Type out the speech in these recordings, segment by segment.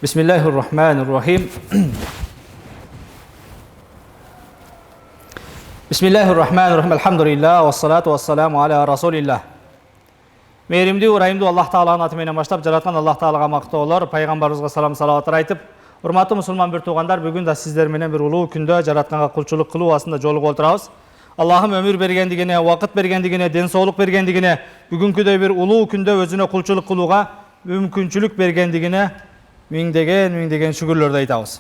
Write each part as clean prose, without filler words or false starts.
Bismillahirrahmanirrahim. Bismillahirrahmanirrahim. Elhamdülillah. Vessalatu vesselamu ala Rasulillah. Meyrimdi, urayımdı Allah Ta'ala'nın atımıyla başlap, jaratkan Allah Ta'alaға maqtoolor, Пайғамбарыбызға салам салаваттар айтып, урматтуу мусулман бир туугандар, бүгүн да сиздер менен бир улуу күндө жаратканга кулчулук кылуу астында жолугуп отурабыз. Аллахым өмүр бергендигине, убакыт бергендигине, ден соолук бергендигине, бүгүнкүдөй бир улуу күндө өзүнө кулчулук кылууга мүмкүнчүлүк бергендигине миңдеген шүгүрлөрдү айтабыз.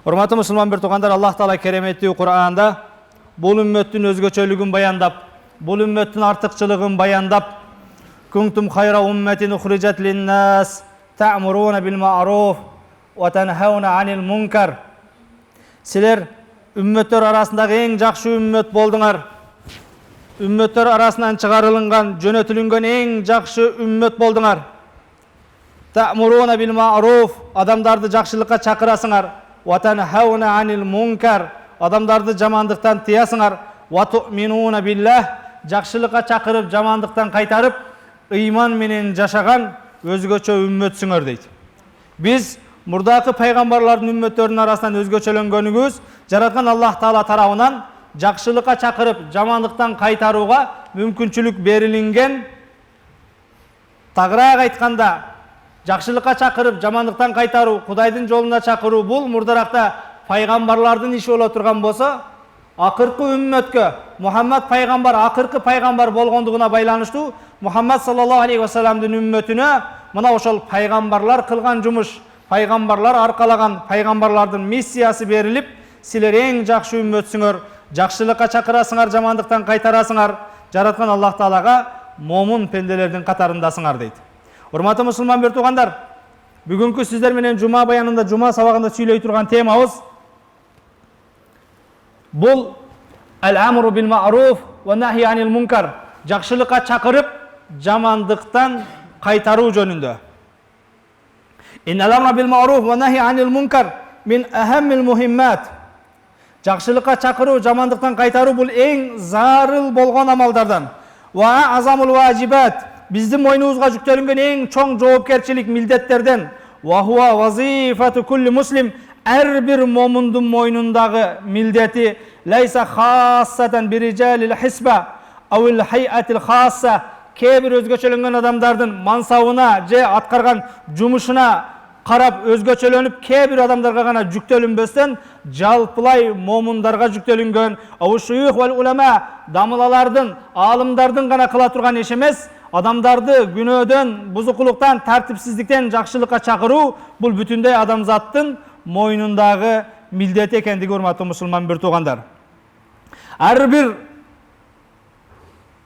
Урматтуу мусулман бир туугандар, Аллах Таала кереметтүү Кур'анда бул үммөттүн өзгөчөлүгүн баяндап, бул үммөттүн артыкчылыгын баяндап, Kuntum khayra ummetin ukhrijat linnas ta'muruna bil ma'ruf wa tanhauna 'anil munkar. Sizler ümmötler arasındagı en jakşı ümmöt boldungar. Ümmötler arasından çıkarılıngan, jönötülüngen en jakşı ümmöt boldungar. Ta'muruna bil ma'ruf, adamdardı jakşılıkka çakırasıngar. Wa tanhauna 'anil munkar, adamdardı jamandıktan tiyasıngar. Wa tu'minuna billah, jakşılıkka çakırıp jamandıktan kaytarıp iman menen жашаган өзгөчө үммөтсүңөр дейт. Биз мурдакы пайгамбарлардын үммөттөрүнүн арасынан өзгөчөлөнгөнүбүз жараткан Аллах Таала тарабынан жакшылыкка чакырып, жамандыктан кайтарууга мүмкүнчүлүк берилинген. Тагыраак айтканда, жакшылыкка чакырып, жамандыктан кайтаруу, Кудайдын жолуна чакыруу бул мурдаракта пайгамбарлардын иши боло турган болсо, акыркы үммөткө Мухаммад пайгамбар акыркы пайгамбар болгондугуна байланыштуу Muhammed sallallahu aleyhi ve sellem'din ümmetine mına oşol paygambarlar kılgan jumuş, paygambarlar arkaлаган paygambarlardın missiyası berilip, siler en jakşı ümmötsüңөр, jakşılıkka çakırasыңар, жамандыктан кайтарасыңар, жараткан Аллах Таалага момун пенделердин катарындасыңар дейт. Урматтуу мусулман бир туугандар, бүгүнкү сиздер менен жума баянында, жума сабагында сүйлөй турган темабыз бул al-amru bil ma'ruf ve nahyi anil munkar. Jakşılıkka çakırıp жамандыктан кайтаруу жөнүндө. Innal amra bil ma'ruf wa nahyi anil munkar min ahammil muhimmat. Жакшылыкка чакыруу, жамандыктан кайтаруу бул эң зарыл болгон амалдардан. Wa azamul wajibat, биздин мойнубузга жүктөлүнгөн эң чоң жоопкерчилик милдеттерден. Wa huwa wazifatu kulli muslim, ар бир момундун мойнундагы милдети. Laysa khassatan bi rijalil hisba awil hay'atil khassa. Кээ-бир өзгөчөлөнгөн адамдардын мансабына же аткарган жумушуна карап өзгөчөлөнүп, кээ-бир адамдарга гана жүктөлүнбөстөн жалпылай момундарга жүктөлүнгөн, аушуюх вал улама, дамылалардын, аалымдардын гана кыла турган иш эмес, адамдарды күнөөдөн, бузукулуктан, тартипсиздиктен жакшылыкка чакыруу бул бүтүндөй адамзаттын мойнундагы милдет экендиги урматтуу мусулман бир туугандар. Ар бир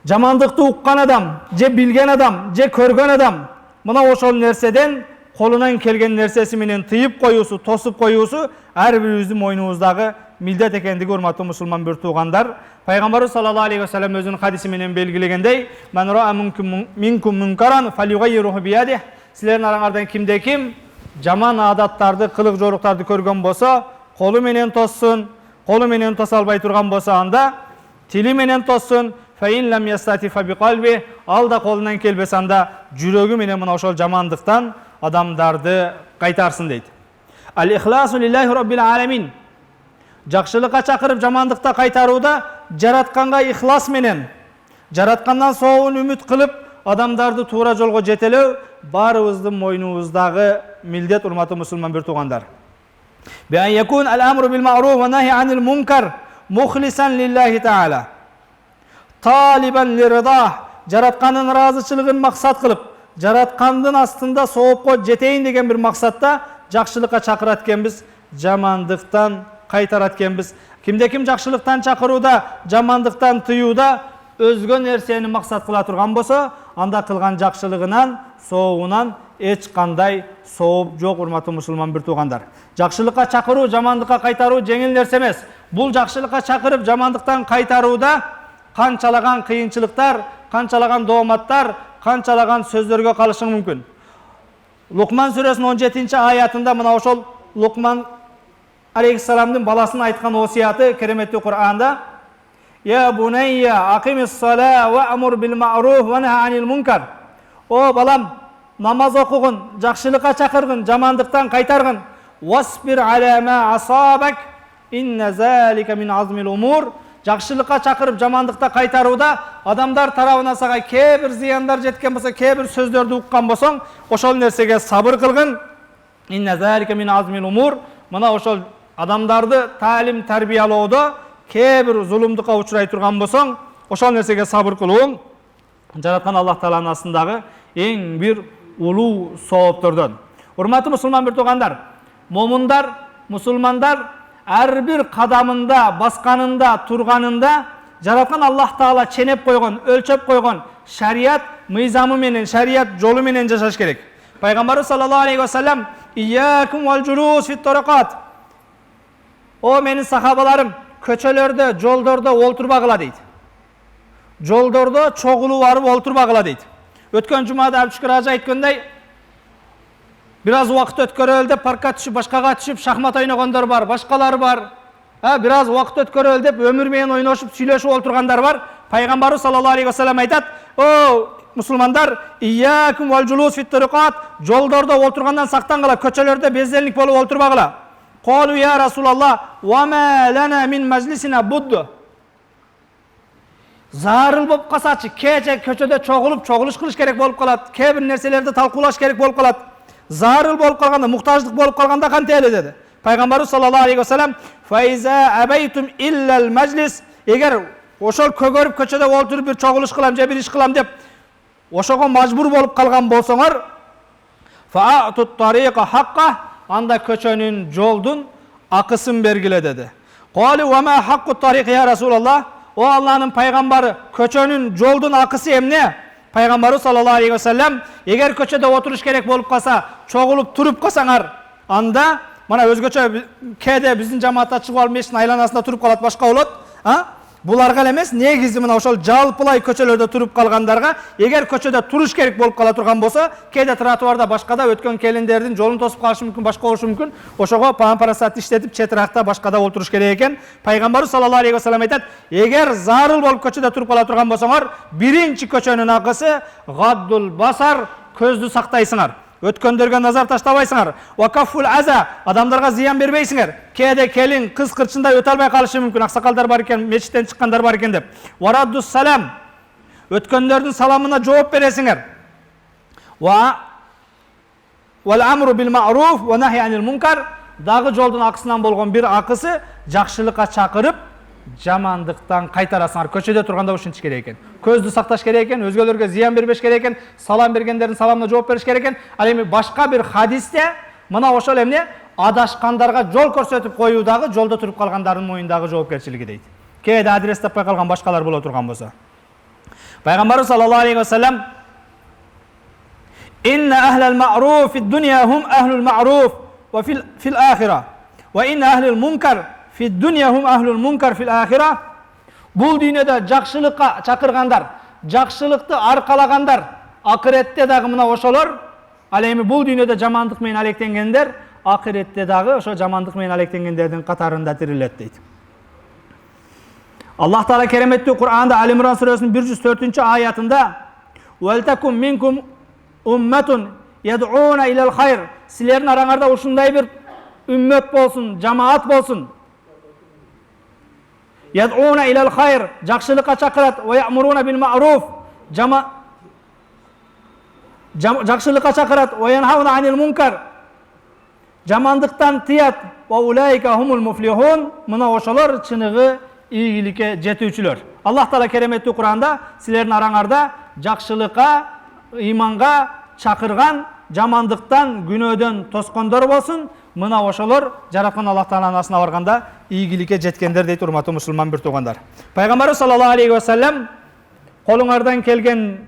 жамандыкты уккан адам, же билген адам, же көргөн адам мына ошол нерседен колунан келген нерсеси менен тыйып коюусу, тосуп коюусу ар бирибиздин мойнубуздагы милдет экендиги урматтуу мусулман бир туугандар. Пайгамбарыбыз саллаллаху алейхи ва саллям өзүнүн хадиси менен белгилегендей, "Ман ра'a минкум мункаран фалюгаййируху биядih", силердин араңардан кимде-ким жаман адаттарды, кылык жоруктарды көргөн болсо, колу менен тоссун, колу менен тоса албай турган болсо анда тили менен тоссун. Фаиллам ястатифа биқалби, алда колунан келбесе анда жүрөгү менен мына ошол жамандыктан адамдарды кайтарсын дейт. Ал-ихласу лиллахи раббил аламин. Жакшылыкка чакырып, жамандыкта кайтарууда жаратканга ихлас менен, жараткандан соогун үмүт кылып, адамдарды туура жолго жетелөө баарыбыздын мойнубуздагы милдет, урматтуу мусулман бир туугандар. Bi an yakun al-amru bil ma'ruf wa nahyi anil munkar mukhlisan lillahi ta'ala. Талибан лиридах, жараткандын ыраазычылыгын максат кылып, жараткандын астында соопко жетейин деген бир максатта жакшылыкка чакырат экенбиз, жамандыктан кайтарат экенбиз. Кимде-ким жакшылыктан чакырууда, жамандыктан тыюуда өзгө нерсени максат кыла турган болсо, анда кылган жакшылыгынан, соогунан эч кандай сооп жок, урматтуу мусулман бир туугандар. Жакшылыкка чакыруу, жамандыкка кайтаруу жеңил нерсе эмес. Бул жакшылыкка чакырып, жамандыктан кайтарууда канчалаган кыйынчылыктар, канчалаган дооматтар, канчалаган сөздөргө калышы мүмкүн. Лукман сүрөсүнүн 17-аятында мына ошол Лукман алейхиссаламдын баласына айткан осуяты кереметтүү Кур'анда: "Я бунайя акимис сала ва амур бил ма'руф ва нахи анил мункар". О балам, намаз оқығын, жақшылыққа шақырғын, жамандықтан қайтарғын. Wasbir ala ma asabak inna zalika min azmil umur. Жақшылыққа шақырып, жамандықта қайтаруда адамдар тарабынан сага кейбір зияндар жеткен болса, кейбір сөздерді ұққан болсаң, ошол нерсеге сабыр қылғын. Inna zalika min azmil umur. Мына ошол адамдарды талим тарбиялоодо кейбір зұлымдыққа учурай турган болсаң, ошол нерсеге сабыр кылууң жараткан Аллах Тааланын астындагы эң бир улуу сооптордон. Урматтуу мусулман бир туугандар, момундар, мусулмандар ар бир кадамында, басканында, турганында жараткан Аллах Таала ченеп койгон, өлчөп койгон шарият мыйзамы менен, шарият жолу менен жашаш керек. Пайгамбарыбыз саллаллаху алейхи ва саллям: "Iyyakum wal julus fit tariqat." О менин сахабаларым, көчөлөрдө, жолдордо олтурбагыла дейт. Жолдордо чогулуп барып олтурбагыла дейт. Өткөн жумада Абдушкүр ажы айткандай, бираз убакыт өткөрөлүп деп паркка түшүп, башкага түшүп шахмат ойногондор бар, башкалар бар. Бираз убакыт өткөрөлүп деп өмүр менен ойношуп, сүйлөшүп олтургандар бар. Пайгамбарыбыз саллаллаху алейхи ва саллям айтат: "О мусулмандар, iyyakum wal julus fit tariqat." Жолдордо олтургандан сактангыла, көчөлөрдө безделник болуп олтурбагыла. Qalu ya Rasulullah, "Wa ma lana min majlisina budd." Зарыл болып қалсачы, кече көчөдө чогулуш кылыш керек болуп калат, кээ бир нерселерди талкуулаш керек болуп калат. Зарыл болуп калганда, муктаждык болуп калганда кантели деди. Пайгамбарыбыз саллаллаху алейхи ва саллям: "Файза абайтум иллал majlis." Эгер ошол көгөрүп көчөдө олтуруп бир чогулуш кылам же бир иш кылам деп ошого мажбур болуп калган болсоңор, фаатут тариqa haqqa, анда көчөнүн, жолдун акысын бергиле деди. Qalu wa ma haqqut tariq ya Rasulullah? О Аллахның пайгамбары, көчөнүн, жолдун акысы эмне? Пайгамбары саллаллаху алейхи ва саллям: "Эгер көчөдө отуруш керек болуп калса, чогулуп туруп калсаңар, анда мына өзгөчө кээде биздин жамаатта чыгып алып мешіттин айланасында туруп калат, башка болот. Буларга эмес, негизи мына ошол жалпылай көчөлөрдө туруп калгандарга, эгер көчөдө туруш керек болуп кала турган болсо, кээде тротуарда башкада өткөн келиндердин жолун тосуп калышы мүмкүн, башка болушу мүмкүн. Ошого пампарасат иштетип, четиракта башкада олтуруш керек экен. Пайгамбарыбыз саллаллаху алейхи ва саллям айтат: "Эгер зарыл болуп көчөдө туруп кала турган болсоңор, биринчи көчөнүн акысы гаддул басар, көздү сактайсыңар. Өткөндөргө назар таштабайсыңар. Вакафул аза, адамдарга зыян бербейсиңер. Кээде келин кыз кырчында өтө албай калышы мүмкүн, аксакалдар бар экен, мечиттен чыккандар бар экен деп. Вараддус салам, өткөндөрдүн саламына жооп бересиңер. Вал амру бил ма'руф ва нахи анил мункар, дагы жолдун акысынан болгон бир акысы жакшылыкка чакырып, жамандыктан кайтарасыңар. Көчөдө турганда ушинтиш керек экен. Көздү сакташ керек экен, өзгөлөргө зыян бербеш керек экен, салам бергендердин саламына жооп бериш керек экен. Ал эми башка бир хадисте мына ошол эмне? Адашкандарга жол көрсөтүп коюудагы, жолдо туруп калгандардын моюндагы жоопкерчилиги дейт. Кээде адрес таппай калган башкалар боло турган болсо. Пайгамбарыбыз саллаллаху алейхи ва саллям: "Инна ахлал ма'руф фид дунья хум ахлул ма'руф ва фил ахира, ва инна ахлал мункар фид дунья хум ахлул мункар фил ахира." Бул дүйнөдө жакшылыкка чакыргандар, жакшылыкты аркалагандар, акыретте дагы мына ошолор, ал эми бул дүйнөдө жамандык менен алектенгендер, акыретте дагы ошо жамандык менен алектенгендердин катарында тирилет дейт. Аллах Таала кереметтүү Кур'анда Али Имран сүрөсүнүн 104-аятында: "Валтакум минкум умматун яд'уна илал хайр." Силердин араңарда ушундай бир үммөт болсун, жамаат болсун. Яд'уна илал хайр, жакшылыкка чакырат, ва я'муруна бил ма'руф, жакшылыкка чакырат, ва янхауна анил мункар, жамандыктан тыят, ва улайка хумул муфлихун, мына ошолор чыныгы ийгиликке жетүүчүлөр. Аллах Таала кереметтүү Кур'анда силердин араңарда жакшылыкка, ыйманга чакырган, жамандыктан, күнөөдөн тоскондор болсун, мына ошолор жараткан Аллах Тааланын асына барганда ийгиликке жеткендер дейт, урматтуу мусулман бир туугандар. Пайгамбарыбыз саллаллаху алейхи ва саллям колуңардан келген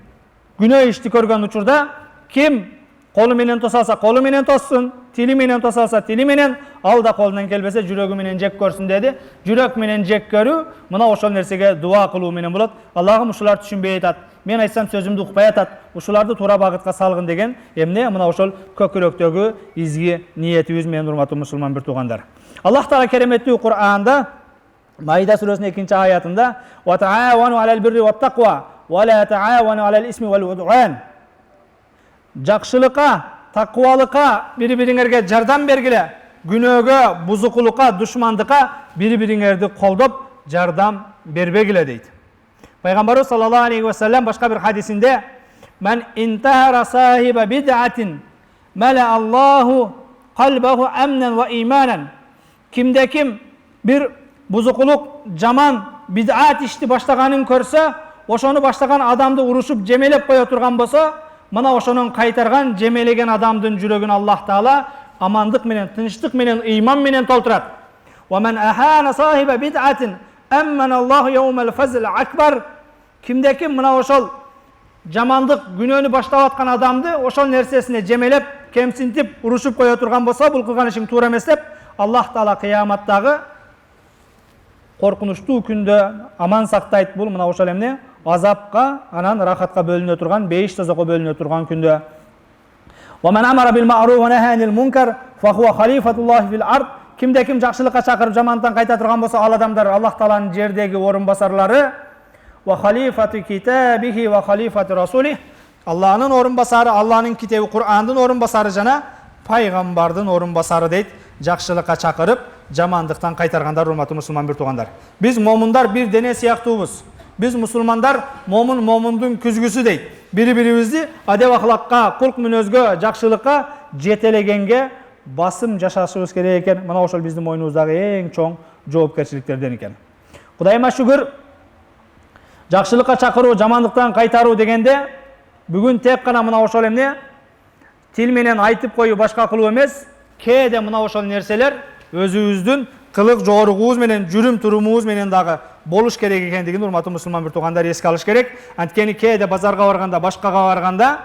күнөө ишти көргөн учурда ким колу менен тосалса колу менен тоссун, тили менен тосалса тили менен, ал да колунан келбесе жүрөгү менен жек көрсүн деди. Жүрөк менен жек көрүү мына ошол нерсеге дуа кылуу менен болот. Аллахым ушулар түшүнбөй атат, мен айтсам сөзүмдү укпай атат, ушуларды туура багытка салгын деген эмне мына ошол көкүрөктөгү изги ниетибиз менен, урматтуу мусулман бир туугандар. Аллах Таала кереметтүү Кур'анда Маида сүрөсүнүн 2-аятында: "Ва таавану алал бирри ват тaqва ва ла таавану алал исми вал удуан." жакшылыкка, такыбалыкка бири-бириңерге жардам бергиле. Günöөгө, бузукулукка, душмандыкка бири-бириңерди колдоп жардам бербегиле дейт. Пайгамбарыбыз саллаллаху алейхи ва саллям башка бир хадисинде: "Мен интахара сахиба бид'атин мала Аллаху qalbahu amnan ve imanan." Kimde kim bir buzukuluk, jaman, bid'at işti başlaganын көрсө, ошону баштаган адамды урушуп жемелеп кое турган болсо, мына ошонун кайтарган, жемелеген адамдын жүрөгүн Аллах Таала амандык менен, тынчтык менен, ыйман менен толтурат. Wa man ahana sahiba bid'atin amana Allahu yawmal fazl akbar. Kimde kim mına ошол жамандык, күнөөнү баштап аткан адамды ошол нерсесине жемелеп, кемсинтип, урушуп кое турган болсо, бул кылган ишиң туура эмес деп, Аллах Таала кыяматтагы коркунучтуу күндө аман сактайт. Бул мына ошол эмне? Азапка, анан рахатка бөлүнө турган, бейиш тозокко бөлүнө турган күндө. Wa man amara bil ma'ruf wa nahaa anil munkar fa huwa khalifatullah fil ard. Kimde kim жакшылыкка чакырып, жамандыктан кайта турган болсо, ал адамдар Аллах Тааланын жердеги орун басарлары. Wa khalifatu kitabihi wa khalifatu rasulih. Allah'ın orun basarı, Allah'ın kitabı Kur'an'ın orun basarı jana paygambardın orun basarı deyt. Жакшылыкка чакырып, жамандыктан кайтаргандар, урматтуу мусулман бир туугандар. Биз момундар бир дене сыяктуубуз. Биз мусулмандар момундун күзгүсү дейт. Бири-бирибизди адеп ахлакка, кулк мүнөзгө, жакшылыкка жетелегенге басым жашашыбыз керек экен. Мына ошол биздин мойнубуздагы эң чоң жоопкерчиликтерден экен. Кудайыма шүгүр, жакшылыкка чакыруу, жамандыктан кайтаруу дегенде бүгүн тек гана мына ошол эмне тил менен айтып коюу, башка кылуу эмес. Кээде мына ошол нерселер өзүбүздүн кылык жоругубуз менен, жүрүм турумубуз менен дагы болуш керек экендигин урматтуу мусулман бир туугандар эске алыш керек. Анткени кээде базарга барганда, башкага барганда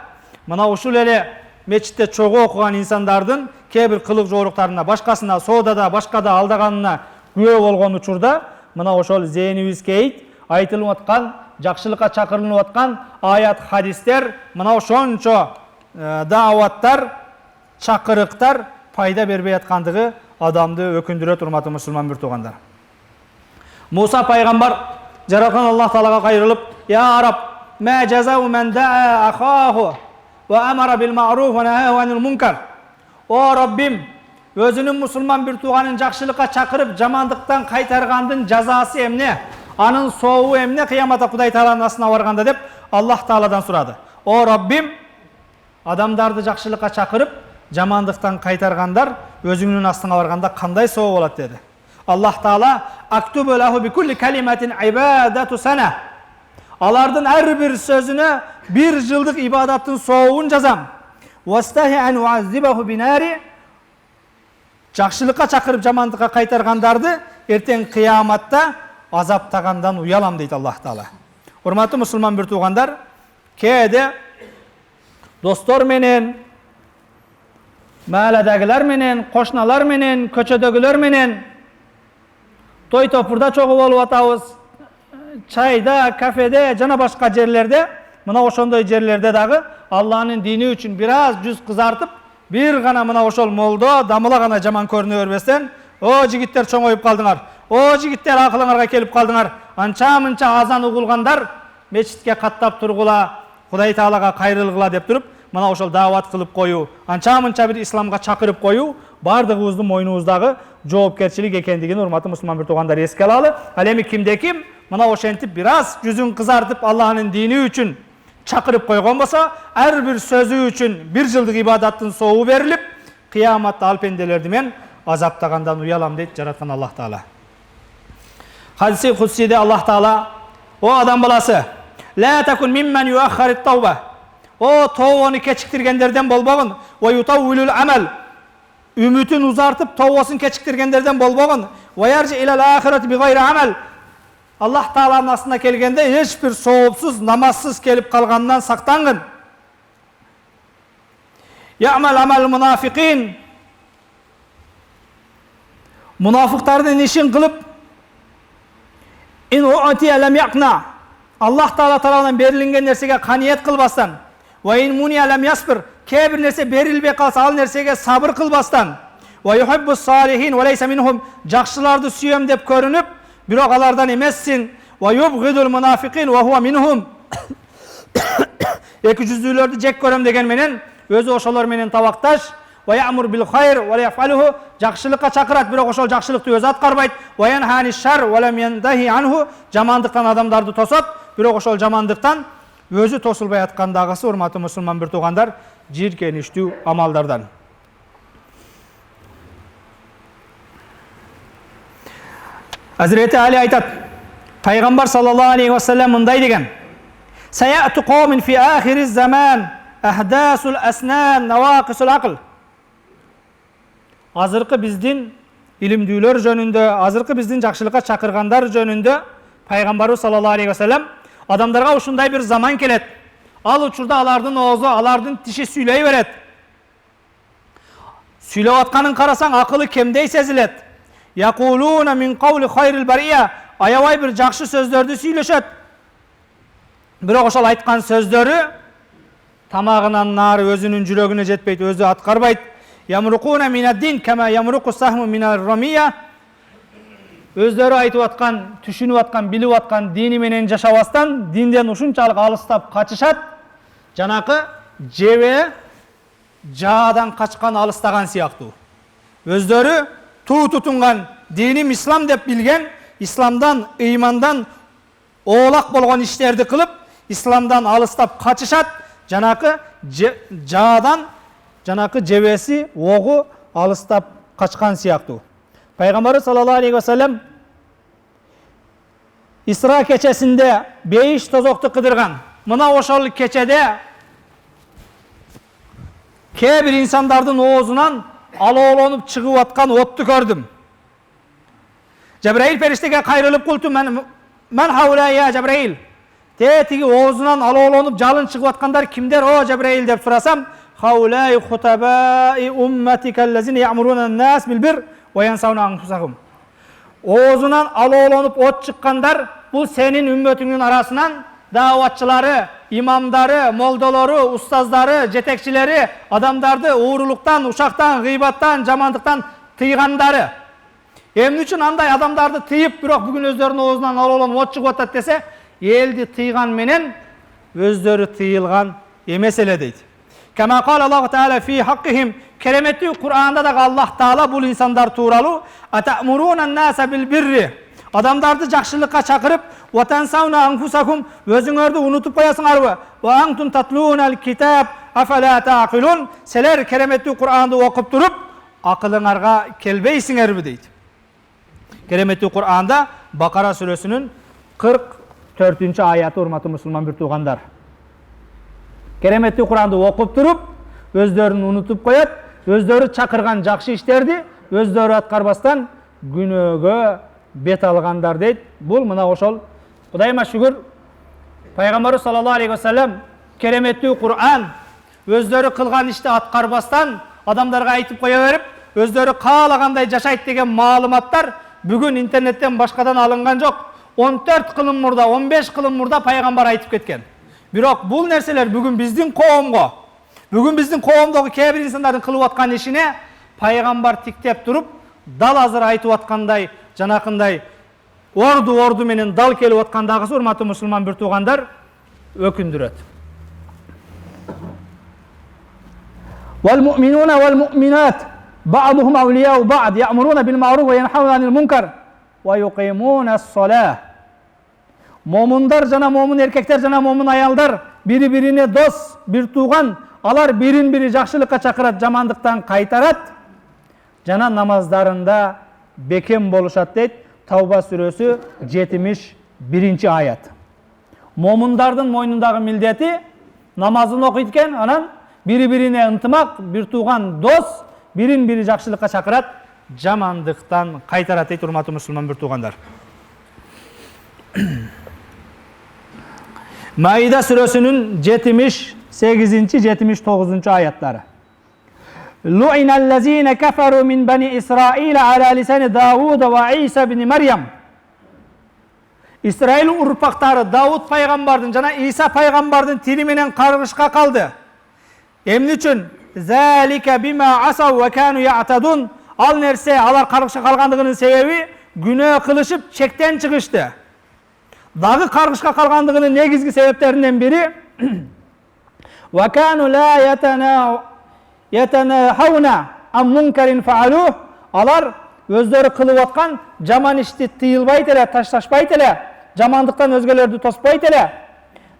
мына ушул эле мечитте чогуу окуган инсандардын кээ бир кылык жоруктарына, башкасына, соодада, башкада алдаганына күбө болгон учурда мына ошол зээнибиз кейит айтылып аткан, жакшылыкка чакырылып аткан аят, хадистер, мына ошончо дааваттар, чакырыктар пайда бербей аткандыгы адамды өкүндүрөт, урматтуу мусулман бир туугандар. Муса пайгамбар жараткан Аллах Таалага кайрылып: "Я Раб, ма жазау мен да'a ахаху ва амара бил ма'руф ва нахаа анил мункар." О Раббим, өзүнүн мусулман бир тууганын жакшылыкка чакырып, жамандыктан кайтаргандын жазасы эмне? Анын сообу эмне кыяматта Кудай Тааланын астына барганда деп Аллах Тааладан сурады. О Раббим, адамдарды жакшылыкка чакырып, жамандыктан кайтаргандар өзүңнүн астыңа барганда кандай соо болот деди. Аллах Таала: "Актубу лаху би кулли калиматин ибадату сана." Алардын ар бир сөзүнө бир жылдык ибадаттын сообун жазам. "Вастахи ан уаззибаху бинари." Жакшылыкка чакырып, жамандыкка кайтаргандарды эртең кыяматта азаптагандан уялам дейт Аллах Таала. Урматтуу мусулман бир туугандар, кээде достор менен, маалладагылар менен, кошуналар менен, көчөдөгүлөр менен той топурда чогуу болуп атабыз. Чайда, кафеде жана башка жерлерде, мына ошондой жерлерде дагы Алланын дини үчүн бир аз жүз кызартып, бир гана мына ошол молдо дамыла гана жаман көрүнө бербестен: "О жигиттер, чоңоюп калдыңар. О жигиттер, акылыңарга келип калдыңар. Анча-мынча азан угулгандар, мечитке каттап тургула, Кудай Таалага кайрылгыла" деп туруп, мына ошол даават кылып коюу, анча-мынча бир исламга чакырып коюу бардыгыбыздын мойнубуздагы жоопкерчилик экендигин урматтуу мусулман бир туугандар эске алалы. Ал эми кимде ким мына ошентип бир аз жүзүн кызартып Аллахнын дини үчүн чакырып койгон болсо, ар бир сөзү үчүн бир жылдык ибадаттын сообу берилип, кыяматта ал пенделерди мен азаптагандан уялам дейт жараткан Аллах Таала. Хадиси кудсиде Аллах Таала: "О адам баласы, ла такун мимман юаххарит тауба." О тообону кечиктиргендерден болбогун. "Ва ютаввилул амал." Үмүтүн узартып, тообосун кечиктиргендерден болбогун. "Ва яржи илал ахирати би гайри амал." Аллах Тааланын астына келгенде эч бир соопсуз, намазсыз келип калгандан сактангын. "Я'мал амал мунафикин." Мунафыктардын ишин кылып, "Ин уатия лам яқна." Аллах Таала тарабынан берилген нерсеге каниет кылбастан. "Ва ин муния лам ясбир." Кээ бир нерсе берилбей калса, ал нерсеге сабыр кылбастан. "Ва юхиббус салихин ва лейса минхум." Жакшыларды сүйөм деп көрүнүп, бирок алардан эмессин. "Ва юбгидул мунафикин ва хува минхум." Эки жүздүүлөрдү жек көрөм деген менен өзү ошолор менен табакташ. Ва я'мур бил хайр ва яф'алуху, жакшылыкка чакырат, бирок ошол жакшылыкты өзү аткарбайт. Ва янхани шар ва лам янтахи анху, жамандыктан адамдарды тосот, бирок ошол жамандыктан өзү тосулбай аткандагысы, урматтуу мусулман бир туугандар, жийиркеничтүү амалдардан. Hazreti Ali aytat, Peygamber sallallahu aleyhi ve sellem mınday degen: "Sayatu qawmin fi ahiriz zaman ahdasul asnan nawaqisul aql." Azırkı bizdin ilimdүүлөр jönündө, azırkı bizdin jakşılıkka çakırgandar jönündө Peygamber sallallahu aleyhi ve sellem adamlarga uşunday bir zaman kelet. Al uçurda alardın oğuzu, alardın tişi süyley beret. Süylep atkanın karasan akıllı kemdey sezilet. Yaquluna min qawli khayril bariya, ayabay bir jakşı sözlörдү süйлöşöt. Bирок ошол айткан сөздөрү тамагынан нары өзүнүн жүрөгүнө жетпейт, өзү аткарбайт. Yamruquna minad-din kama yamruqu sahmu minar-ramiya. Өздөрү айтып аткан, түшүнүп аткан, билип аткан дини менен жашабастан динден ушунчалык алыстап качышат. Жанакы жебе жаадан качкан, алыстаган сыяктуу. Өздөрү туу тутунган, диним ислам деп билген, исламдан, ыймандан оолак болгон иштерди кылып, исламдан алыстап качышат. Жанакы жаадан, жанакы жебеси, огу алыстап качкан сыяктуу. Peygamber sallallahu aleyhi ve sellem İsra keçesinde 5 tozoktu kıdırgan. Mına oşol keçede kebir insanlardın oğuzundan aloğlanıp çıkıp atkan ottu gördüm. Cebrail periştege kayrılıp kultu, men havla ya Cebrail. Tegi oğuzundan aloğlanıp jalın çıkıp atkandar kimder o Cebrail dep surasam, havlai hutabai ummetikellezine ya'muruna nas bil bir ve yansavna anfusahum. Oğuzundan aloğlanıp ot çıkkanlar, bu senin ümmetinin arasından davatçıları, imamları, moldaları, ustazları, jetekçileri, adamdardı uğurluktan, uşaktan, gıybattan, jamandıktan tıyganları. Emni üçün anday adamdardı tıyıp, bирок bugün özlerinin oğuzundan aloğlanıp ot çıkıp atat dese, eldi tıygan menen özdörü tıyılgan emes ele deydi. Kema kal Allah Teala fi hakkihim, keremetli Kur'an'da da Allah Teala bu insanlar tuğralı, atamuruna nasa bil birri, adamdardı jakşılıkka çakırıp, ve tensavna anfusakum, özüngörді unutup koyasыңар ve antum tatlunal kitab afala taqilun, seler keremetli Kur'an'da okup durup akılыңarga kelbeysiңер deydi. Keremetli Kur'an'da Bakara suresinin 44. ayeti, hurmatlı Müslüman bir tuğandar. Keremetli Kur'an'da okup durup, özlerini unutup koyat, özleri çakırgan jakşı işlerdi, özleri atkarbastan günögö bet algandar deydi. Bul mına oşol. Kudayıma şükür, Peygamber sallallahu aleyhi ve sellem keremetli Kur'an özleri kılgan işte atkarbastan adamlarga aytıp koya verip, özleri kaalagандай jaşayt degen malumatlar bugün internetten başkadan alıngan jok. 14 kılım murda, 15 kılım murda Peygamber aytıp ketken. Bирок бул нерселер бүгүн биздин коомго, бүгүн биздин коомдогу кээ бир инсандардын кылып аткан ишине пайгамбар тиктеп туруп, дал азыр айтып аткандай, жанакындай орду менен дал келип аткандагысы, урматтуу мусулман бир туугандар, өкүндүрөт. Wal mu'minuna wal mu'minat ba'duhum awliya'u ba'd ya'muruna bil ma'ruf ve yenhauna 'anil munkar ve yuqimunas-salah. Momundar jana momun erkekler jana momun ayalдар biri-birine dos, bir tuğan, alar birin-biri jakşılıkka çakırat, jamandыктан kaytarat, jana namazlarında bekem boluşat deyt. Tavba suresi 71. ayet. Momundardın moynundagı mildeti namazını okuytken, anan biri-birine ıntımak, bir tuğan dos, birin-biri jakşılıkka çakırat, jamandыктан kaytarat deyt, hurmatlı Müslüman bir tuğandar. Maide suresinin 78. 79. ayetleri. Lu'inellezine keferu min bani İsrail ala lisani Davud ve İsa ibn Meryem. İsrail urpakları Davud paygambardın jana İsa paygambardın tili menen kargışka kaldı. Emni üçün zalika bima asav ve kanu ya'tadun. Al nerse alar kargışka kalgandığının sebebi günah kılışıp çekten çıkıştı. Dağı kargışka kalgandığının negizgi sebeplerinden biri وَكَانُوا لَا يَتَنَاهَوْنَ عَنْ مُنْكَرٍ فَعَلُوهُ. Алар өздері қылып атқан жаман ішті тыйылбайды эле, ташташпайды эле, жамандықтан өзгелерді тоспайды эле.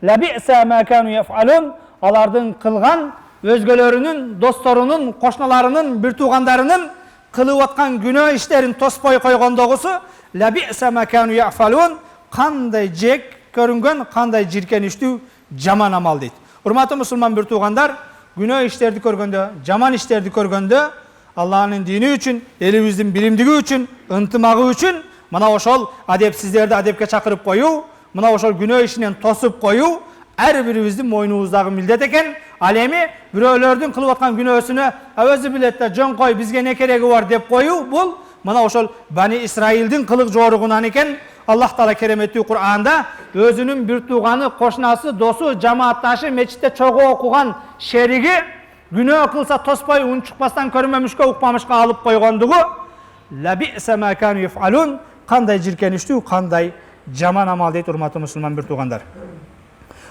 لَبِئْسَ مَا كَانُوا يَفْعَلُونَ. Алардың қылған өзгелерінің, достарының, қошналарының, бір туғандарының қылып атқан күнә іштерін тоспай қойғандағысы لَبِئْسَ مَا كَانُوا يَفْعَلُونَ. Қандай жек көрінген, қандай жиркеніштүү жаман амал дейді. Урматтуу мусулман бір туғандар, күнә іштерді көргенде, жаман іштерді көргенде, Аллахның дини үшін, еліміздің билимдиги үшін, ынтымағы үшін, мына ошол адепсиздерди адепке чакырып коюу, мына ошол күнөө ишинен тосуп коюу ар бирибиздин мойнубуздагы милдет экен. Ал эми бирөөлөрдүн кылып аткан күнөөсүнө өзү билет да жөн кой, бизге не кереги бар деп коюу, бул мына ошол Бани Исраилдин кылык жоругунан экен. Аллах Таала кереметтүү Кур'анда өзүнүн бир тууганы, кошнасы, досу, жамаатташы, мечитте чогуу окуган шериги günөө кылса тоспой унчукпастан көрмөмүшкө, укпамышка алып койгондугу лабиса ма кану яфалун. Кандай жиркеничтүү, кандай жаман амал дейт урматтуу мусулман бир туугандар.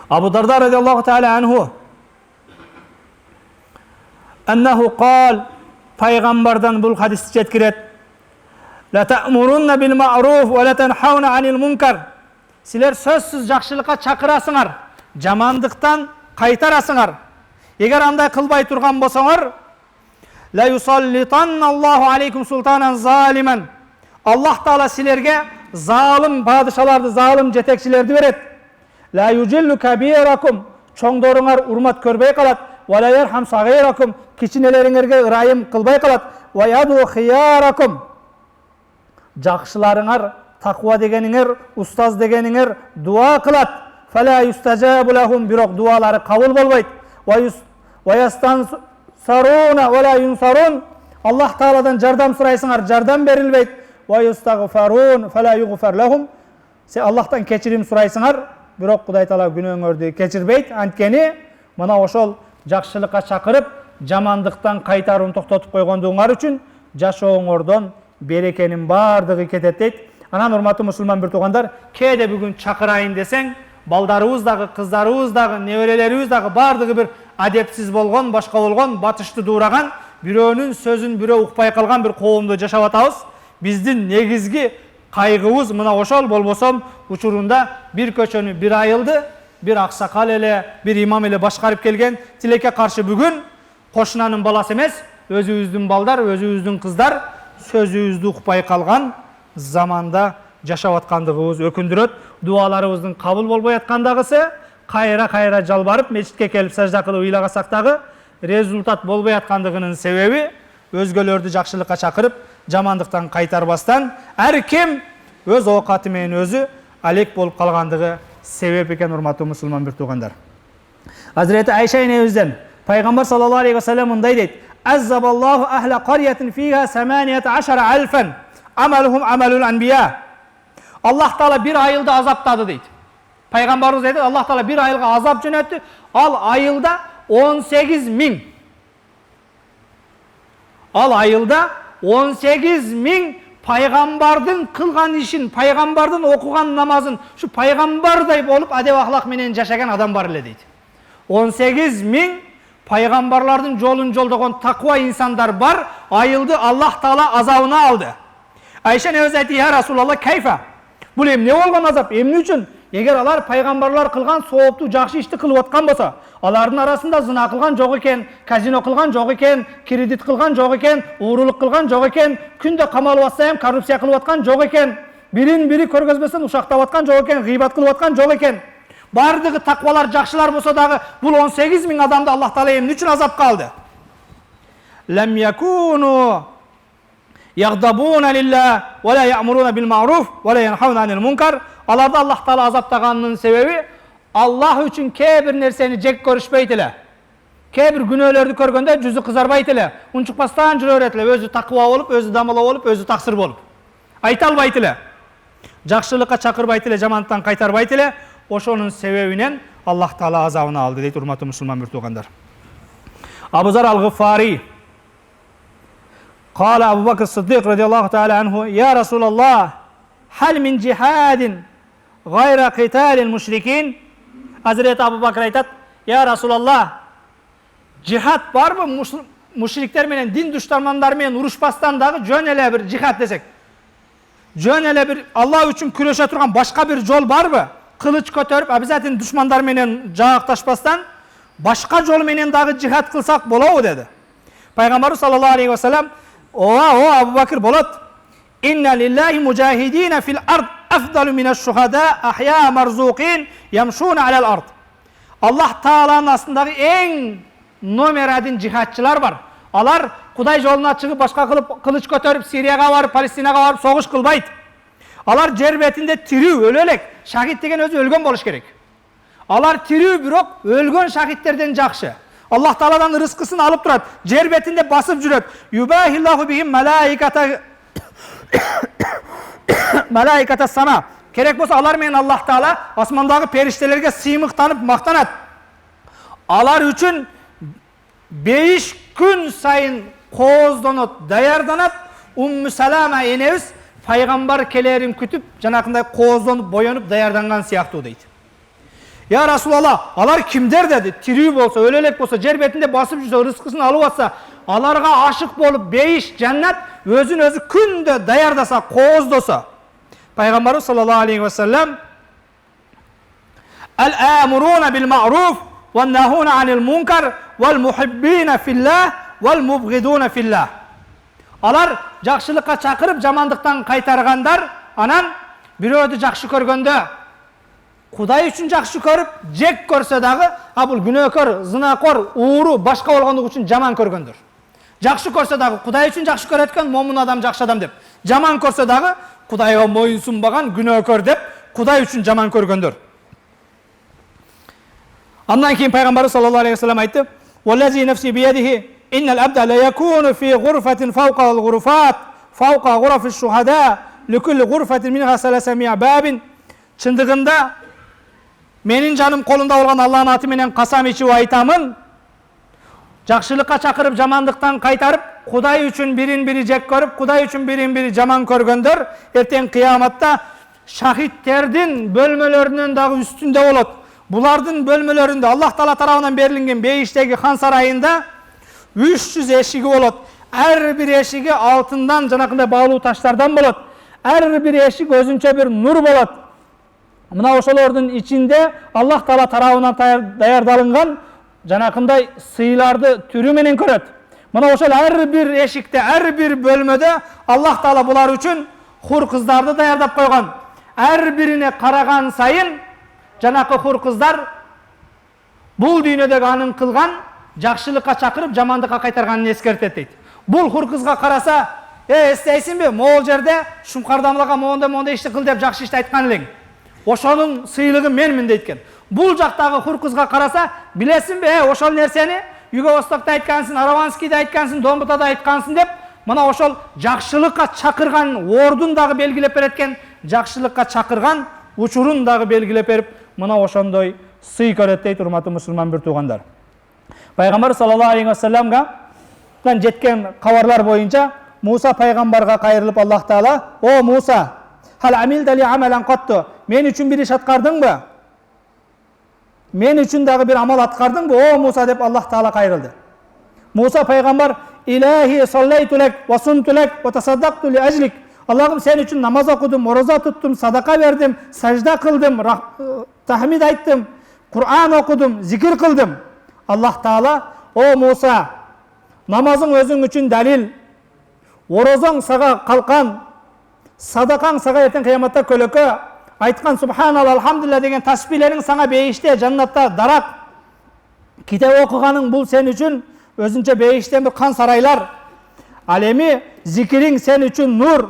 Абу Дарда радиаллаху таала анху аннаху qal, пайгамбардан бул хадисти жеткирет: ла та'мурунна бил ма'руф ва ла танхауна анил мункар. Силер сөзсүз жакшылыкка чакырасыңар, жамандыктан кайтарасыңар. Егер андай кылбай турган болсоңор, ла юсаллитанналлаху алейкум султанан залиман. Аллах Таала силерге залым падышаларды, залым жетекчилерди берет. Ла южилlu кабиракум, чоңдоруңар урмат көрбөй калат. Ва ла ярхам сагиракум, кичинелериңерге ырайым кылбай калат. Ва яду хияракум, жакшыларыңар, таква дегениңер, устаз дегениңер дуа кылат. Фала юстажабу лахум, бирок дуалары кабыл болбойт. Ваястансаруна ва ла юнсарун, Аллах Тааладан жардам сурайсыңар, жардам берилбейт. Ваястагфарун фала югфар лахум, се Аллахтан кечирим сурайсыңар, бирок Кудай Таала күнөөңөрдү кечирбейт. Анткени мына ошол жакшылыкка чакырып, жамандыктан кайтаруун токтотуп койгондуңар үчүн жашооңордон берекенин бардыгы кетет дейт. Анан урматтуу мусулман бир туугандар, кээде бүгүн чакырайын десең, балдарыбыз дагы, кыздарыбыз дагы, неберелерибиз дагы бардыгы бир адепсиз болгон, башка болгон, батышты дуураган, бирөөнүн сөзүн бирөө укпай калган бир коомдо жашап атабыз. Биздин негизги кайгыбыз мына ошол. Болбосом учурунда бир көчөнү, бир айылды, бир аксакал эле, бир имам эле башкарып келген. Тилекке каршы бүгүн кошунанын баласы эмес, өзүбүздүн балдар, өзүбүздүн кыздар сөзүбүздү укпай калган заманда жашап аткандыгыбыз өкүндүрөт. Дуаларыбыздын кабыл болбой аткандагысы, кайра жалбарып мечитке келип сажда кылып ыйлагасак дагы результат болбой аткандыгынын себеби өзгөлөрдү жакшылыкка чакырып, жамандыктан кайтарбастан ар ким өз оокаты менен өзү алек болуп калгандыгы себеп экен. Урматтуу мусулман бир туугандар, Азирети Айша энебизден пайгамбар саллаллаху алейхи ва саллям мындай дейт: Аззабаллаху ахла карьятин фиха 18 альфан амалухум амалул анбия. Аллах Таала бир айылды азаптады дейт. Пайгамбарыбыз айтат, Аллах Таала бир айылга азап жөнөттү. Ал айылда 18.000. Ал айылда 18.000 пайгамбардын кылган ишин, пайгамбардын окуган намазын, ушу пайгамбардай болуп адеп ахлак менен жашаган адам бар эле дейт. 18.000 пайгамбарлардын жолун жолдогон таква инсандар бар. Айылды Аллах Таала азабына алды. Айша небез айтты: я Расулаллах, кайфа? Бул эмне болгон азап? Эмне үчүн? Эгер алар пайгамбарлар кылган сооптуу жакшы ишти кылып аткан болсо, алардын арасында зына кылган жок экен, казино кылган жок экен, кредит кылган жок экен, уурулук кылган жок экен, күндө камалып атса эм коррупция кылып аткан жок экен, бирин бири көргөзбөстөн ушактап аткан жок экен, гыйбат кылып аткан жок экен. Бардыгы таквалар, жакшылар болсо дагы бул 18.000 адамды Аллах Таала эмне үчүн азапка алды? Лам якуну ягдабуна лилlah ва ла я'муруна бил ма'руф ва ла янхауна анил мункар. Аларды Аллах Таала азаптаганынын себеби Аллах үчүн кээ бир нерсени жек көрүшпөйт эле. Кээ бир күнөөлөрдү көргөндө жүзү кызарбайт эле, унчукпастан жүрө берет эле, өзү таква болуп, өзү дамала болуп, өзү таксыр болуп. Айта албайт эле. Жакшылыкка чакырбайт эле, жамандыктан кайтарбайт эле. Ошонун себебинен Аллах Таала азабына алды дейт урматтуу мусулман бир туугандар. Абу Зар ал-Гыффари قال أبو بكر الصديق رضي الله تعالى عنه: يا رسول الله هل من جهاد غير قتال المشركين؟ Hazreti Abu Bakr aytat: "Ya Rasulullah, Cihat var mı? Müşrikler menen, din düşmanları menen uruşpastan dagı jön ele bir cihat desek. Jön ele bir Allah üçün küreşe turgan başka bir jol var mı? Kılıç kötörüp abizatin düşmanlar menen jağaktaşpastan başka jol menen dagı cihat kılsak bolabı dedi. Peygamber sallallahu aleyhi ve sellem o Abu Bakır bolat. İnna lillahi mujahidin fil ard afdalu mineş şuhada ahya marzuqin yamşun alel ard. Allah Taala'nın aslındaki en nomeradin cihatçılar var. Alar Kuday yoluna çıkıp başka kılıç kötörüp Siriyaga varıp Palestinaga varıp soğuş kılbaydı. Alar yer betinde tiriw ölelek. Şahit degen özü ölgön boluş gerek. Alar tiriw birok ölgön şahitlerden jakşı. Allah Taala'dan rızkısını alıp durat. Yer betinde basıp jüret. Yubahillahu bihim malaikata sana. Kerek bolsa alar menen Allah Taala asmandagı periştelerge sıymıktanıp maktanat. Alar üçün 5 gün sayın qoozdanat, dayardanat. Ümmü Salama enemiz Peygamber kelerin kütüp janakınday qoozdanıp, boyanıp, dayardangan siyahtı deydi. Ya Resulallah, alar kimder dedi? Tiriw bolsa, ölelek bolsa, yer betinde basıp жүрse, rızkısını alıp atsa, alarga aşık bolup 5 cennet özün özü күндө dayardasa, qoozdosa. Peygamber sallallahu aleyhi ve sellem el-amuruna bil ma'ruf ve nahuna anil munkar vel muhibbina fillah vel mubghiduna fillah. Alar jakşılıkka çakırıp jamandıktan kaytargandar, anan birөөdü jakşı körgöndө Kuday üçün jakşı körüp, jek körse dagı, a bul günökör, zınakor, uğuru, başka bolgondugu üçün jaman körgöndür. Jakşı körse dagı Kuday üçün jakşı köretken, momun adam jakşı adam dep. Jaman körse dagı Kudayga moyun sunbagan günökör dep, Kuday üçün jaman körgöndür. Andan keyin Peygamber sallallahu aleyhi ve sellem aytdı: "Vallazi nefsi biyadihi innal abda la yakunu fi ghurfatin fawqa al-ghurfat, fawqa ghurafish shuhada, li kulli ghurfatin minha 300 babin." Çındığında menin canım kolunda olgan Allah'ın atı menen kasam içip aytamın, jakşılıkka çakırıp jamandıktan kaytarıp, Kuday üçün birin biri jek körüp, Kuday üçün birin biri jaman körgöndör, erten kıyamatta şahitlerдің bölmelerinden dagı üstünde bolot. Bulardın bölmelerinde Allah Taala tarafından berilingen Beyişteki Han sarayında 300 eşigi bolot. Her bir eşigi altından janakınday bağlı taşlardan bolot. Her bir eşik özünçe bir nur bolot. Mına oşolordun içinde Allah Taala tarafından dayardalıngan janakınday sıylardı türü menen köröt. Mına oşol her bir eşikte, her bir bölmede Allah Taala bular üçün hur kızlardı dayardap koygan. Her birine karagan sayın janakı hur kızlar bul dünyedeki anın kılgan jakşılıkka çakırıp jamandıkka kaytarganын eskertet deydi. Bul hur kızga karasa, esteysin be, moğol jerde şumkardamlaga monda işti kıl dep jakşı işti aytkan eleң. Oşonun sыйлыгы menmin deytken. Bul jaktagı hur kızga karasa, bilesin be, oşol nerseni Yugo-Vostok'ta aytkansın, Aravanski'de aytkansın, Dombuta'da aytkansın dep, mana oşol jakşılıkka çakırgan ordun dagı belgilep beretken, jakşılıkka çakırgan uçurun dagı belgilep berip, mana oşondoy sый көрөт дейт, урматтуу мусулман bir tuğanдар. Peygamber sallallahu aleyhi ve sellem'ga jetken kavarlar boyunca Musa peygamberga kayırılıp Allah Taala, "O Musa, hal amilta li amalan qattu? Men üçün bir iş atkardın mı? Men üçün dagı bir amal atkardın mı? O Musa" dep Allah Taala kayırıldı. Musa peygamber, "İlahi sallaytu lek ve suntu lek ve tasaddaqtu li ajlik." Allah'ım sen için namaz okudum, oruza tuttum, sadaka verdim, secde kıldım, tahmid ayttım, Kur'an okudum, zikir kıldım. Allah Taala, "O Musa, namazın özün için dalil, orozon sağa kalkan, sadakaң sağa erten kıyamatta kölökö, aytkan subhanallah, alhamdulillah degen tasbihlerin sana beyişte, jannatta darak, kitap okuganın bul sen için özünçe beyişten bir kan saraylar, alemi zikirin sen için nur,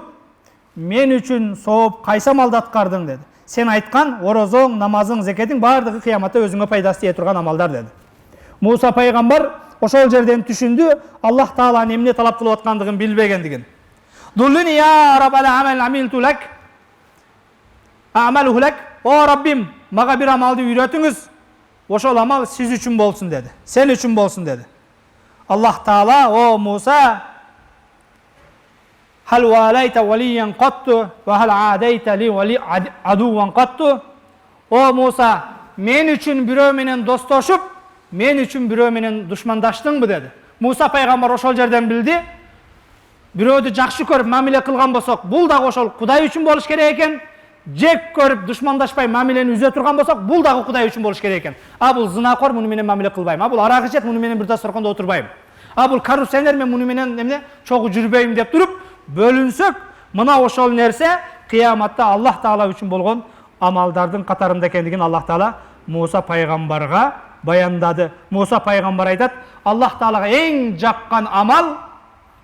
men üçün soğup kaysa malda atkardың" dedi. Sen aytkan orozong, namazың, zeketің bardығы kıyamatta özüңe paydası tие turgan amalдар dedi. Musa peygamber oşol жерден түшүндү, Allah Taala'nın emne talap kılıp atkandыгын bilbegendigin. "Dulluni ya Rabbal amel amiltu lek, amaluhu lek." "O Rabbim, maga bir amaldı үйrötüңüz. Oşol amal siz üçün bolsun" dedi. Sen üçün bolsun dedi. Allah Taala, "O Musa, hal walayta valiyan qattu ve hal adayta li wali aduwan qattu?" "O Musa, men üçün birөө menen dostoşup мен үчүн бирөө менен душмандаштыңбы dedi. Муса пайгамбар ошол жерден билди. Бирөөдү жакшы көрүп мамиле кылган болсок, бул дагы ошол Кудай үчүн болуш керек экен. Жек көрүп душмандашпай мамилени үзө турган болсок, бул дагы Кудай үчүн болуш керек экен. А бул зынакор, муну менен мамиле кылбайм. А бул арак ичет, муну менен бир дасторкондо отурбайм. А бул коррупционер, мен муну менен эмне чогуу жүрбөйм деп туруп бөлүнсөк, мына ошол нерсе кыяматта Аллах Таала үчүн болгон амалдардын катарында экендигин Аллах Таала Муса пайгамбарга баяндады. Муса пайгамбар айтат, Аллах Таалага эң жаккан амал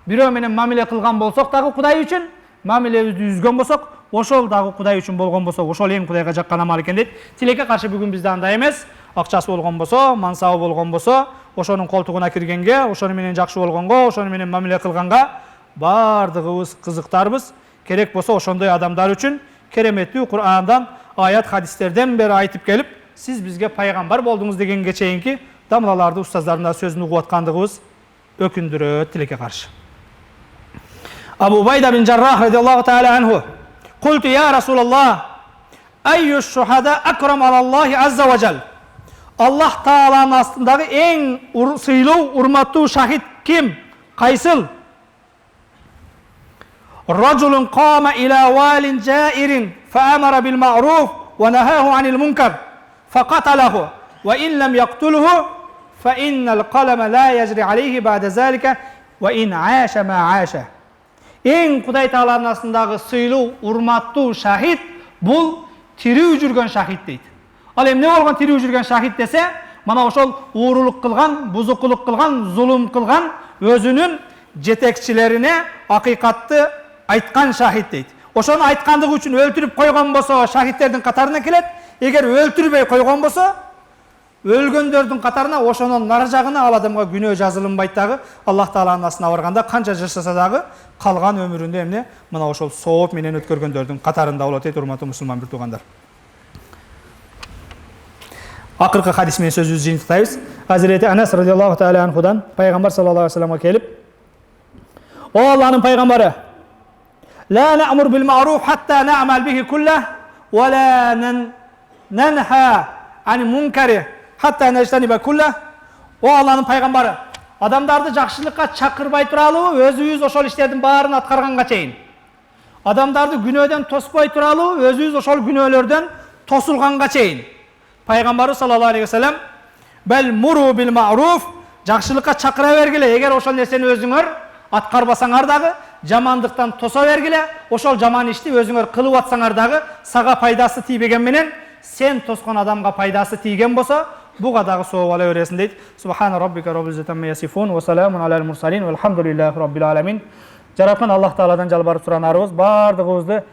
бирөө менен мамиле кылган болсок дагы Кудай үчүн, мамилебизди үзгөн болсок, ошол дагы Кудай үчүн болгон болсо, ошол эң Кудайга жаккан амал экен дейт. Тилекке каршы бүгүн бизде андай эмес. Акчасы болгон болсо, мансабы болгон болсо, ошонун колтугуна киргенге, ошону менен жакшы болгонго, ошону менен мамиле кылганга бардыгыбыз кызыктарбыз. Керек болсо ошондой адамдар үчүн кереметтүү Кур'андан, аят хадистерден бери айтып келип, сиз бизге пайгамбар болдуңуз дегенге чейинки дамлаларды устаздардын сөзүн угуп аткандыгыбыз өкүндүрөт тилекке каршы. Абу Убайда бин Жаррах радиаллаху таала анху: "Култу я Расулаллах, айю шухада акрам алаллахи азза ва жал?" Аллах Тааланын астындагы эң сыйлуу, урматтуу шахид ким? Кайсыл? Ражулун қама иля валин жаирин фаамара бил ма'руф ва нахаху анил мункар фақаталаху ва ин лам яқтулху фа иннал қалама ла яжри алейхи ба'да залика ва ин аша ма аша. Эң Кудай Тааланын астындагы сыйлуу, урматтуу шахид бул тирүү жүргөн шахид дейт. Ал эмне болгон тирүү жүргөн шахид десе, мана ошол уурулук кылган, бузукулук кылган, зулум кылган, өзүнүн жетекчилерине акыйкатты айткан шахид дейт. Ошону айткандыгы үчүн өлтүрүп койгон болсо, шахидтердин катарына келет. Эгер өлтүрбөй койгон болсо, өлгөндөрдүн катарына ошонун нар жагына ал адамга күнөө жазылынбайт дагы. Аллах Тааланын астына барганда канча жашаса дагы калган өмүрүндө эмне мына ошол сооп менен өткөргөндөрдүн катарында болот дейт, урматтуу мусулман бир туугандар. Акыркы хадис менен сөзүбүздү жыйынтыктайбыз. Hazreti Anas radıyallahu teala anhudan Peygamber sallallahu aleyhi ve sellem'e gelip, "O Allah'ın peygamberi, la na'mur bil ma'ruf hatta na'mal bihi kullah ve la nenha ani munkari hatta nejtanibe kullah." O Allah'ın peygamberi, adamdardı jakşılıkka çakırбай turalуу, өзүбүз ошол иштердин баарын аткарганга чейин. Adamdardı günөөдөн тоспой туралуу, өзүбүз ошол күнөөлөрдөн тосулганга чейин. Пайгамбарыбыз саллаллаху алейхи ва саллям, "Бел муру бил ма'руф", жакшылыкка чакыра бергиле. Эгер ошол нерсени өзүңөр аткарбасаңар дагы, жамандыктан тоса бергиле. Ошол жаман ишти өзүңөр кылып атсаңар дагы, сага пайдасы тийбеген менен, сен тоскон адамга пайдасы тийген болсо, буга дагы сооп ала бересиң дейт. Субхана роббика роббил иzzati amma yasifun ва саламун алал мурсалин валхамдулиллахи роббил аламин. Жараткан Аллах Тааладан жалбарып суранарыбыз, бардыгыбызды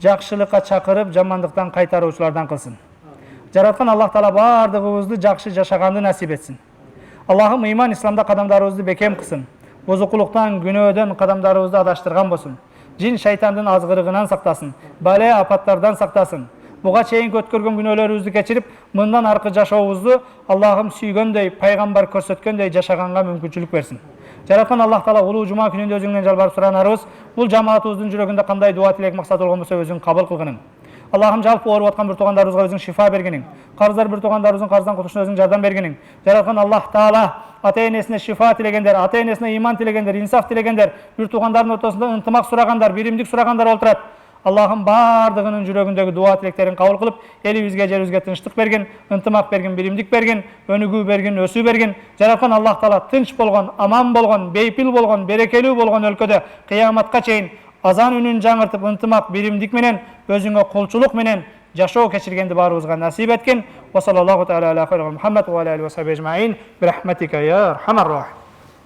жакшылыкка чакырып, жамандыктан кайтаруучулардан кылсын. Жараткан Аллах Таала бардыгыбызды жакшы жашаганды насип этсин. Аллахым ыйман исламда кадамдарыбызды бекем кылсын. Бузукулуктан, күнөөдөн кадамдарыбызды адаштырган болсун. Жин шайтандын азгырыгынан сактасын. Бале апаттардан сактасын. Буга чейин өткөргөн күнөөлөрүбүздү кечирип, мындан аркы жашообузду Аллахым сүйгөндөй, пайгамбар көрсөткөндөй жашаганга мүмкүнчүлүк берсин. Жараткан Аллах Таала улуу жума күнүндө өзүңдөн жалбарып суранарыбыз, бул жамаатыбыздын жүрөгүндө кандай дуа тилек максат болгон болсо өзүң кабыл кылгынын. Аллахым жалпы ооруп аткан бир туугандарыбызга өзүң шифа бергениң, карыздар бир туугандарыбыздын карыздан кутулушуна өзүң жардам бергениң. Жараткан Аллах Таала ата-энесине шифа тилегендер, ата-энесине иман тилегендер, инсаф тилегендер, бир туугандардын ортосунда ынтымак сурагандар, биримдик сурагандар олтурат. Аллахым бардыгынын жүрөгүндөгү дуа тилектерин кабыл кылып, элибизге, жерибизге тынчтык берген, ынтымак берген, биримдик берген, өнүгүү берген, өсүү берген. Жараткан Аллах Таала тынч болгон, аман болгон, бейпил болгон, берекелүү болгон өлкөдө кыяматка чейин азан үнүн жаңыртып, ынтымак, биримдик менен, өзүңө кулчулук менен жашоо кечиргенди баарыбызга насип эткен. Ва саллаллаху таала аля хайрил Мухаммад ва аля алихи ва сахбихи ажмаин. Бирахматика я архамар рахим.